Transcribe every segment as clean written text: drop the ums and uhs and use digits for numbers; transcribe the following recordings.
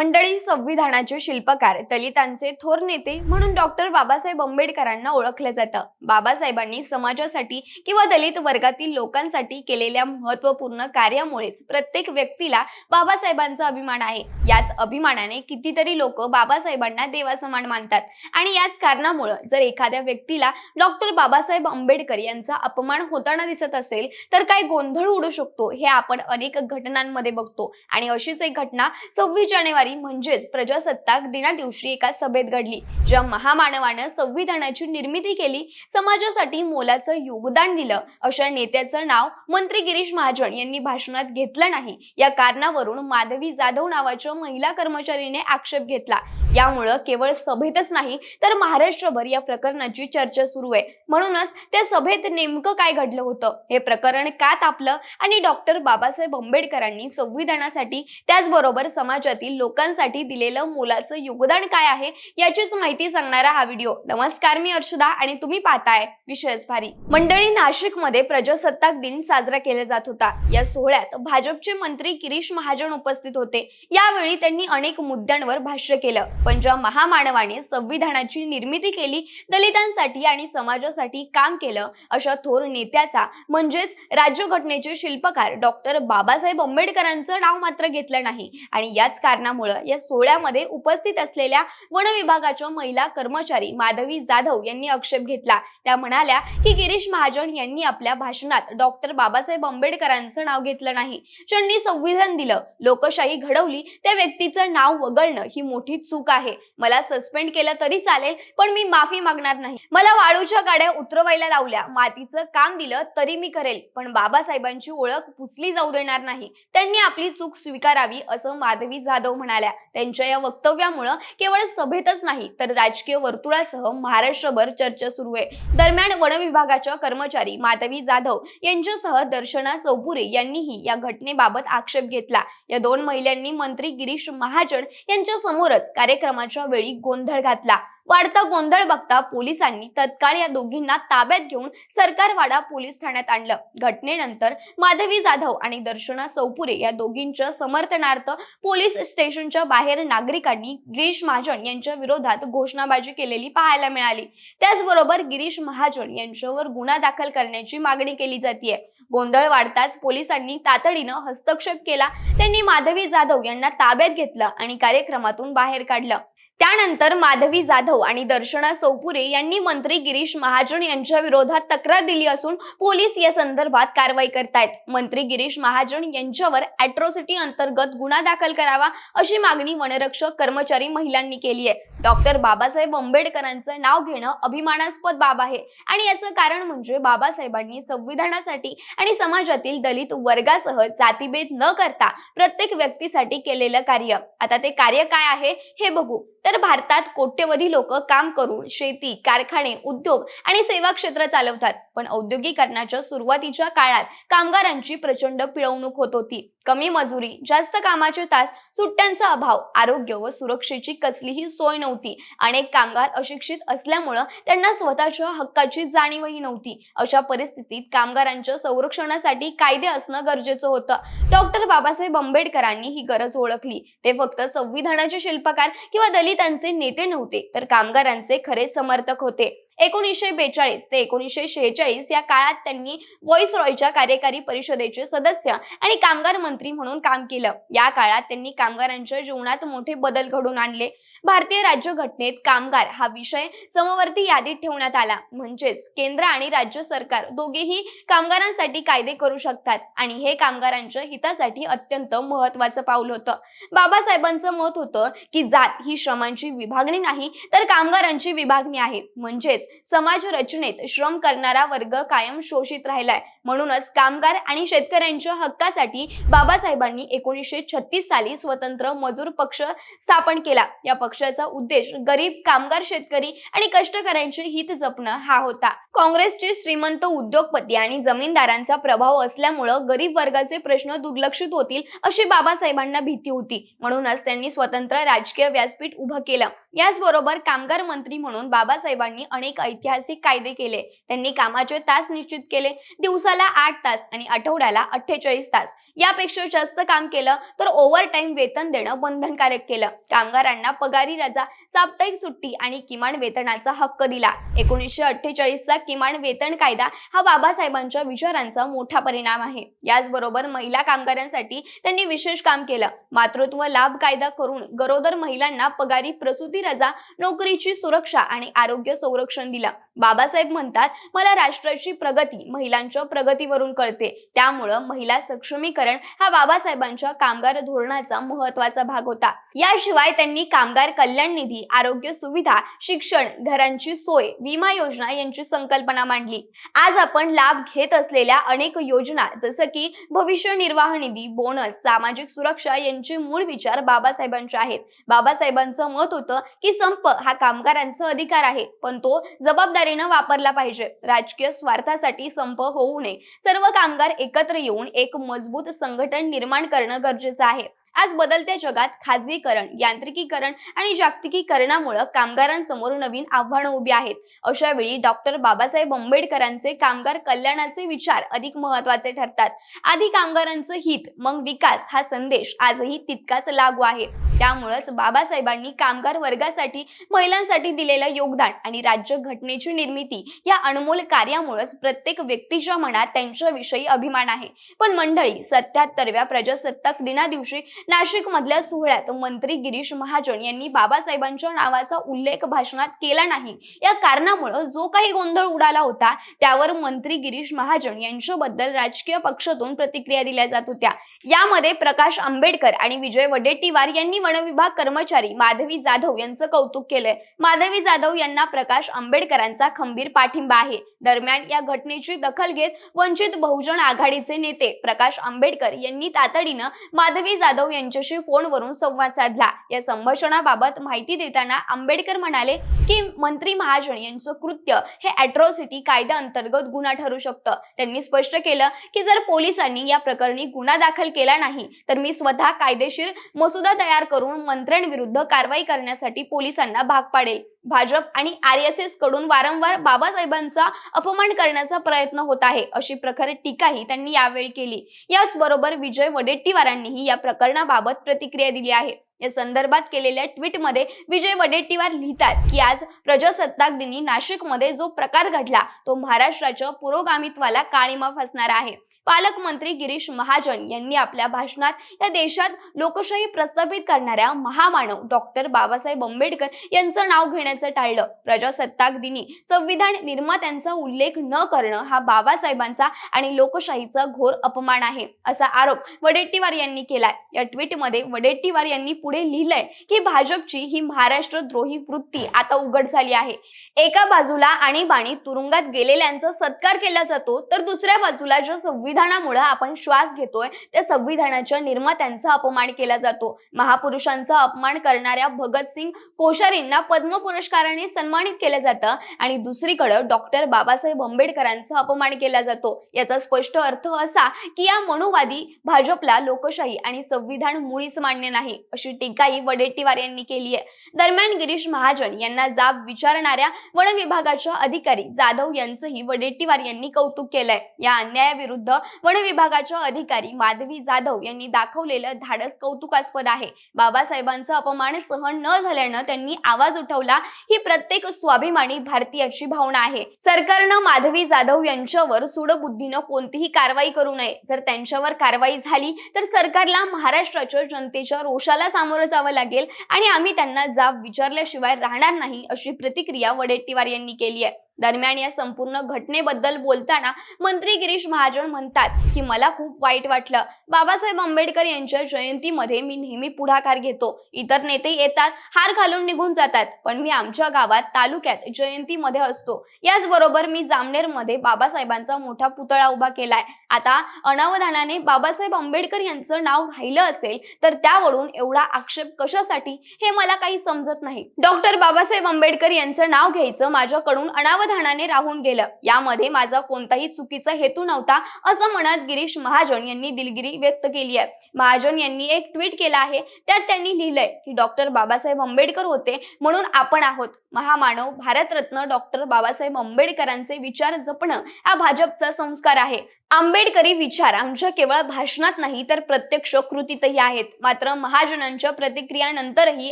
मंडळी, संविधानाचे शिल्पकार, दलितांचे थोर नेते म्हणून डॉक्टर बाबासाहेब आंबेडकरांना ओळखलं जातं. बाबासाहेबांनी समाजासाठी किंवा दलित वर्गातील लोकांसाठी केलेल्या महत्त्वपूर्ण कार्यामुळेच प्रत्येक व्यक्तीला बाबासाहेबांचा अभिमान आहे. याच अभिमानाने कितीतरी लोक बाबासाहेबांना देवासमान मानतात आणि याच कारणामुळे जर एखाद्या व्यक्तीला डॉक्टर बाबासाहेब आंबेडकर यांचा अपमान होताना दिसत असेल तर काय गोंधळ उडू शकतो हे आपण अनेक घटनांमध्ये बघतो. आणि अशीच एक घटना 26 जानेवारी म्हणजेच प्रजासत्ताक दिना दिवशी एका सभेत घडली, ज्या महामानवानं संविधानाची निर्मिती केली, समाजासाठी मोलाचं योगदान दिलं अशा नेत्याचं नाव मंत्री गिरीश महाजन यांनी भाषणात घेतलं नाही. या कारणावरून माधवी जाधव नावाच्या महिला कर्मचारीने आक्षेप घेतला. यामुळे केवळ सभेतच नाही तर महाराष्ट्रभर या प्रकरणाची चर्चा सुरू आहे. म्हणूनच त्या सभेत नेमकं काय घडलं होतं, हे प्रकरण का तापलं आणि डॉक्टर बाबासाहेब आंबेडकरांनी संविधानासाठी त्याचबरोबर समाजातील लोकांसाठी दिलेलं मोलाचं योगदान काय आहे याचीच माहिती सांगणारा हा व्हिडिओ. नमस्कार, मी अर्षदा आणि तुम्ही पाहताय विशेष भारी. मंडळी, नाशिकमध्ये प्रजासत्ताक दिन साजरा केला जात होता. या सोहळ्यात भाजपचे मंत्री गिरीश महाजन उपस्थित होते. यावेळी त्यांनी अनेक मुद्द्यांवर भाष्य केलं. पण ज्या महामानवाने संविधानाची निर्मिती केली, दलितांसाठी आणि समाजासाठी काम केलं, अशा थोर नेत्याचा म्हणजेच राज्यघटनेचे शिल्पकार डॉक्टर बाबासाहेब आंबेडकरांचं नाव मात्र घेतलं नाही. आणि याच कारणामुळे या सोहळ्यामध्ये उपस्थित असलेल्या वन विभागाच्या महिला कर्मचारी माधवी जाधव यांनी आक्षेप घेतला. त्या म्हणाल्या की गिरीश महाजन यांनी आपल्या भाषणात डॉक्टर बाबासाहेब आंबेडकरांचं नाव घेतलं नाही. ज्यांनी संविधान दिलं, लोकशाही घडवली, त्या व्यक्तीचं नाव वगळणं ही मोठी चूक आहे. मला सस्पेंड केलं तरी चालेल, पण मी माफी मागणार नाही. मला वाळूच्या गाड्या उतरवायला लावल्या, मातीचं काम दिलं तरी मी करेल, पण बाबासाहेबांची ओळख पुसली जाऊ देणार नाही. त्यांनी आपली चूक स्वीकारावी असं माधवी जाधव म्हणाल्या. त्यांच्या या वक्तव्यामुळे केवळ सभेतच नाही तर राजकीय वर्तुळासह महाराष्ट्रभर चर्चा सुरू आहे. दरम्यान वन विभागाच्या कर्मचारी माधवी जाधव यांच्यासह दर्शना चौपुरे यांनीही या घटनेबाबत आक्षेप घेतला. या दोन महिलांनी मंत्री गिरीश महाजन यांच्या समोरच कार्यक्रमाच्या वेळी गोंधळ घातला. वाढता गोंधळ बघता पोलिसांनी तत्काळ या दोघींना ताब्यात घेऊन सरकारवाडा पोलीस ठाण्यात आणलं. घटनेनंतर माधवी जाधव आणि दर्शना चौपुरे या दोघींच्या समर्थनार्थ पोलीस स्टेशनच्या बाहेर नागरिकांनी गिरीश महाजन यांच्या विरोधात घोषणाबाजी केलेली पाहायला मिळाली. त्याचबरोबर गिरीश महाजन यांच्यावर गुन्हा दाखल करण्याची मागणी केली जाते. गोंधळ वाढताच पोलिसांनी तातडीनं हस्तक्षेप केला. त्यांनी माधवी जाधव यांना ताब्यात घेतलं आणि कार्यक्रमातून बाहेर काढलं. त्यानंतर माधवी जाधव आणि दर्शना चौपुरे यांनी मंत्री गिरीश महाजन यांच्या विरोधात तक्रार दिली असून पोलीस या संदर्भात कारवाई करतायत. मंत्री गिरीश महाजन यांच्यावर अॅट्रॉसिटी अंतर्गत गुन्हा दाखल करावा अशी मागणी वनरक्षक कर्मचारी महिलांनी केली आहे. डॉक्टर बाबासाहेब आंबेडकरांचं नाव घेणं अभिमानास्पद बाब आहे आणि याचं कारण म्हणजे बाबासाहेबांनी संविधानासाठी आणि समाजातील दलित वर्गासह जातीभेद न करता प्रत्येक व्यक्तीसाठी केलेलं कार्य. आता ते कार्य काय आहे हे बघू. तर भारतात कोट्यवधी लोक काम करून शेती, कारखाने, उद्योग आणि सेवा क्षेत्र चालवतात. पण औद्योगिकरणाच्या सुरुवातीच्या काळात कामगारांची प्रचंड पिळवणूक होत होती. कमी मजुरी, जास्त कामाचे तास, सुट्ट्यांचा अभाव, आरोग्य व सुरक्षेची कसलीही सोय नव्हती. अनेक कामगार अशिक्षित असल्यामुळे त्यांना स्वतःच्या हक्काची जाणीवही नव्हती. अशा परिस्थितीत कामगारांच्या संरक्षणासाठी कायदे असणं गरजेचं होतं. डॉक्टर बाबासाहेब आंबेडकरांनी ही गरज ओळखली. ते फक्त संविधानाचे शिल्पकार किंवा दलितांचे नेते नव्हते तर कामगारांचे खरे समर्थक होते. 1942 ते 1946 या काळात त्यांनी व्हॉइसरॉयच्या कार्यकारी परिषदेचे सदस्य आणि कामगार मंत्री म्हणून काम केलं. या काळात त्यांनी कामगारांच्या जीवनात मोठे बदल घडवून आणले. भारतीय राज्यघटनेत कामगार हा विषय समवर्ती यादीत ठेवण्यात आला. म्हणजेच केंद्र आणि राज्य सरकार दोघेही कामगारांसाठी कायदे करू शकतात आणि हे कामगारांच्या हितासाठी अत्यंत महत्त्वाचं पाऊल होतं. बाबासाहेबांचं मत होतं की जात ही श्रमांची विभागणी नाही तर कामगारांची विभागणी आहे. म्हणजेच समाज रचनेत श्रम करणारा वर्ग कायम शोषित राहिलाय. म्हणूनच कामगार आणि शेतकऱ्यांच्या हक्कासाठी बाबासाहेबांनी 1936 साली स्वतंत्र मजूर पक्ष स्थापन केला. या पक्षाचा उद्देश गरीब, कामगार, शेतकरी आणि कष्टकऱ्यांचे हित जपणं हा होता. काँग्रेसचे श्रीमंत उद्योगपती आणि जमीनदारांचा प्रभाव असल्यामुळे गरीब वर्गाचे प्रश्न दुर्लक्षित होतील अशी बाबासाहेबांना भीती होती. म्हणूनच त्यांनी स्वतंत्र राजकीय व्यासपीठ उभं केलं. याचबरोबर कामगार मंत्री म्हणून बाबासाहेबांनी अनेक अनेक ऐतिहासिक कायदे केले. त्यांनी कामाचे तास निश्चित केले. दिवसाला 8 तास आणि आठवड्याला 48 तास यापेक्षा जास्त काम केलं तर ओव्हरटाईम वेतन देणं बंधनकारक केलं. कामगारांना पगारी रजा, साप्ताहिक सुट्टी आणि किमान वेतनाचा हक्क दिला. 1948 चा किमान वेतन कायदा हा बाबासाहेबांच्या विचारांचा मोठा परिणाम आहे. याचबरोबर महिला कामगारांसाठी त्यांनी विशेष काम केलं. मातृत्व लाभ कायदा करून गरोदर महिलांना पगारी प्रसूती रजा, नोकरीची सुरक्षा आणि आरोग्य संरक्षण दिलं. बाबासाहेब म्हणतात, मला राष्ट्राची प्रगती महिलांच्या प्रगतीवरून कळते. त्यामुळं महिला सक्षमीकरण हा बाबासाहेबांच्या कामगार धोरणाचा महत्त्वाचा भाग होता. याशिवाय त्यांनी कामगार कल्याण निधी, आरोग्य सुविधा, शिक्षण, घरांची सोय, विमा योजना यांची संकल्पना मांडली. आज आपण लाभ घेत असलेल्या अनेक योजना जसं की भविष्य निर्वाह निधी, बोनस, सामाजिक सुरक्षा यांचे मूळ विचार बाबासाहेबांचे आहेत. बाबासाहेबांचं मत होतं की संप हा कामगारांचा अधिकार आहे, पण तो जबाबदारीनं वापरला पाहिजे. राजकीय स्वार्थासाठी संप होऊ नये. सर्व कामगार एकत्र येऊन एक मजबूत संघटन निर्माण करणं गरजेचं आहे. आज बदलत्या जगात खाजगीकरण, यांत्रिकीकरण आणि जागतिकीकरणामुळे कामगारांसमोर नवीन आव्हानं उभी आहेत. अशा वेळी डॉक्टर बाबासाहेब आंबेडकरांचे कामगार कल्याणाचे विचार अधिक महत्त्वाचे ठरतात. आधी कामगारांचं हित मग विकास हा संदेश आजही तितकाच लागू आहे. त्यामुळेच बाबासाहेबांनी कामगार वर्गासाठी, महिलांसाठी दिलेलं योगदान आणि राज्यघटनेची निर्मिती या अनमोल कार्यामुळेच प्रत्येक व्यक्तीच्या मनात त्यांच्याविषयी अभिमान आहे. पण मंडळी, 77व्या प्रजासत्ताक दिना दिवशी नाशिक मधल्या सोहळ्यात मंत्री गिरीश महाजन यांनी बाबासाहेबांच्या नावाचा उल्लेख भाषणात केला नाही. या कारणामुळे जो काही गोंधळ उडाला होता त्यावर मंत्री गिरीश महाजन यांच्याबद्दल राजकीय पक्षातून प्रतिक्रिया दिल्या जात होत्या. यामध्ये प्रकाश आंबेडकर आणि विजय वडेट्टीवार यांनी वनविभाग कर्मचारी माधवी जाधव यांचं कौतुक केलंय. माधवी जाधव यांना प्रकाश आंबेडकरांचा खंबीर पाठिंबा आहे. दरम्यान या घटनेची दखल घेत वंचित बहुजन आघाडीचे नेते प्रकाश आंबेडकर यांनी तातडीनं माधवी जाधव यांच्याशी फोनवरून संवाद साधला. या संभाषणाबाबत माहिती देताना आंबेडकर म्हणाले की मंत्री महाजन यांचं कृत्य हे अॅट्रॉसिटी कायद्याअंतर्गत गुन्हा ठरू शकतं. त्यांनी स्पष्ट केलं की जर पोलिसांनी या प्रकरणी गुन्हा दाखल केला नाही तर मी स्वतः कायदेशीर मसुदा तयार करून मंत्र्यांविरुद्ध कारवाई करण्यासाठी पोलिसांना भाग पाडेल. भाजप आणि RSS कडून वारंवार बाबासाहेबांचा अपमान करण्याचा प्रयत्न होत आहे, अशी प्रखर टीकाही त्यांनी यावेळी केली. याचबरोबर विजय वडेट्टीवारांनीही या प्रकरणाबाबत प्रतिक्रिया दिली आहे. या संदर्भात केलेल्या ट्विटमध्ये विजय वडेट्टीवार लिहितात की आज प्रजासत्ताक दिनी नाशिकमध्ये जो प्रकार घडला तो महाराष्ट्राच्या पुरोगामित्वाला काळिमा फासणारा आहे. पालकमंत्री गिरीश महाजन यांनी आपल्या भाषणात या देशात लोकशाही प्रस्थापित करणाऱ्या महामानव डॉक्टर बाबासाहेब आंबेडकर यांचं नाव घेण्याचं टाळलं. प्रजासत्ताक दिनी संविधान निर्मात्यांचा उल्लेख न करणं हा बाबासाहेबांचा आणि लोकशाहीचा घोर अपमान आहे, असा आरोप वडेट्टीवार यांनी केलाय. या ट्विटमध्ये वडेट्टीवार यांनी पुढे लिहिलंय की भाजपची ही महाराष्ट्रद्रोही वृत्ती आता उघड झाली आहे. एका बाजूला आणीबाणी तुरुंगात गेलेल्यांचा सत्कार केला जातो तर दुसऱ्या बाजूला ज्या संविधानामुळे आपण श्वास घेतोय त्या संविधानाच्या निर्मात्यांचा अपमान केला जातो. महापुरुषांचा अपमान करणाऱ्या भगतसिंग कोश्यारींना पद्म पुरस्काराने सन्मानित केलं जातं आणि दुसरीकडे डॉक्टर बाबासाहेब आंबेडकरांचा अपमान केला जातो. याचा स्पष्ट अर्थ असा की या मनुवादी भाजपला लोकशाही आणि संविधान मुळीच मान्य नाही, अशी टीकाही वडेट्टीवार यांनी केली आहे. दरम्यान गिरीश महाजन यांना जाब विचारणाऱ्या वन विभागाच्या अधिकारी जाधव यांचंही वडेट्टीवार यांनी कौतुक केलंय. या अन्यायाविरुद्ध वन विभागाच्या अधिकारी माधवी जाधव यांनी दाखवलेलं धाडस कौतुकास्पद आहे. बाबासाहेबांचा अपमान सहन न झाल्यानं त्यांनी आवाज उठवला, ही प्रत्येक स्वाभिमानी भारतीयाची भावना आहे. सरकारनं माधवी जाधव यांच्यावर सूडबुद्धीनं कोणतीही कारवाई करू नये. जर त्यांच्यावर कारवाई झाली तर सरकारला महाराष्ट्राच्या जनतेच्या रोषाला सामोरं जावं लागेल आणि आम्ही त्यांना जाब विचारल्याशिवाय राहणार नाही, अशी प्रतिक्रिया वडेट्टीवार यांनी केली आहे. दरम्यान या संपूर्ण घटनेबद्दल बोलताना मंत्री गिरीश महाजन म्हणतात की मला खूप वाईट वाटलं. बाबासाहेब आंबेडकर यांच्या जयंतीमध्ये मी नेहमी पुढाकार घेतो. इतर नेते येतात, हार घालून निघून जातात, पण मी आमच्या गावात तालुक्यात जयंतीमध्ये असतो. याचबरोबर मी जामनेरमध्ये बाबासाहेबांचा मोठा पुतळा उभा केलाय. आता अनावधानाने बाबासाहेब आंबेडकर यांचं नाव राहिलं असेल तर त्यावरून एवढा आक्षेप कशासाठी हे मला काही समजत नाही. डॉक्टर बाबासाहेब आंबेडकर यांचं नाव घ्यायचं माझ्याकडून अनावधानाने समाधानाने राहून गेलं. यामध्ये माझा कोणताही चुकीचा हेतू नव्हता, असं म्हणत गिरीश महाजन यांनी दिलगिरी व्यक्त केली आहे. महाजन यांनी एक ट्विट केलं आहे. त्यात त्यांनी लिहिलंय की डॉक्टर बाबासाहेब आंबेडकर होते म्हणून आपण आहोत. महामानव भारतरत्न डॉक्टर बाबासाहेब आंबेडकरांचे विचार जपणं हा भाजपचा संस्कार आहे. आंबेडकरी विचार आमच्या केवळ भाषणात नाही तर प्रत्यक्ष कृतीतही आहेत. मात्र महाजनांच्या प्रतिक्रियानंतरही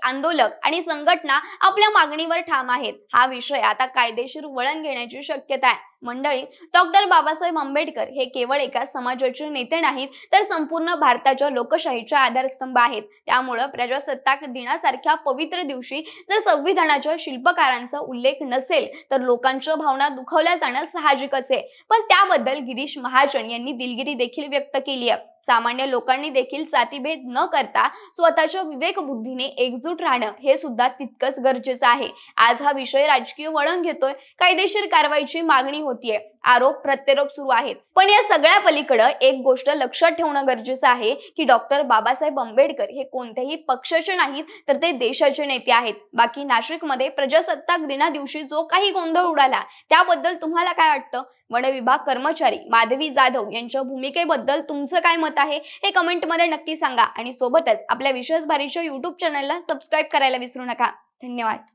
आंदोलक आणि संघटना आपल्या मागणीवर ठाम आहेत. हा विषय आता कायदेशीर वळण घेण्याची शक्यता आहे. मंडळी, डॉक्टर बाबासाहेब आंबेडकर हे केवळ एका समाजाचे नेते नाहीत तर संपूर्ण भारताच्या लोकशाहीचे आधारस्तंभ आहेत. त्यामुळे प्रजासत्ताक दिनासारख्या पवित्र दिवशी जर संविधानाच्या शिल्पकारांचा उल्लेख नसेल तर लोकांच्या भावना दुखावल्या जाणं साहजिकच आहे. पण त्याबद्दल गिरीश महाजन यांनी दिलगिरी देखील व्यक्त केली आहे. सामान्य लोकांनी देखील जातीभेद न करता स्वतःच्या विवेक बुद्धीने एकजूट राहणं हे सुद्धा तितकंच गरजेचं आहे. आज हा विषय राजकीय वळण घेतोय, कायदेशीर कारवाईची मागणी होतीये, आरोप प्रत्यारोप सुरू आहेत. पण या सगळ्या पलीकडे एक गोष्ट लक्षात ठेवणं गरजेचं आहे की डॉक्टर बाबासाहेब आंबेडकर हे कोणत्याही पक्षाचे नाहीत तर ते देशाचे नेते आहेत. बाकी नाशिकमध्ये प्रजासत्ताक दिना दिवशी जो काही गोंधळ उडाला त्याबद्दल तुम्हाला काय वाटतं? वन विभाग कर्मचारी माधवी जाधव यांच्या भूमिकेबद्दल तुमचं काय मत आहे हे कमेंटमध्ये नक्की सांगा आणि सोबतच आपल्या विशेष भारीच्या YouTube चॅनलला सबस्क्राईब करायला विसरू नका. धन्यवाद.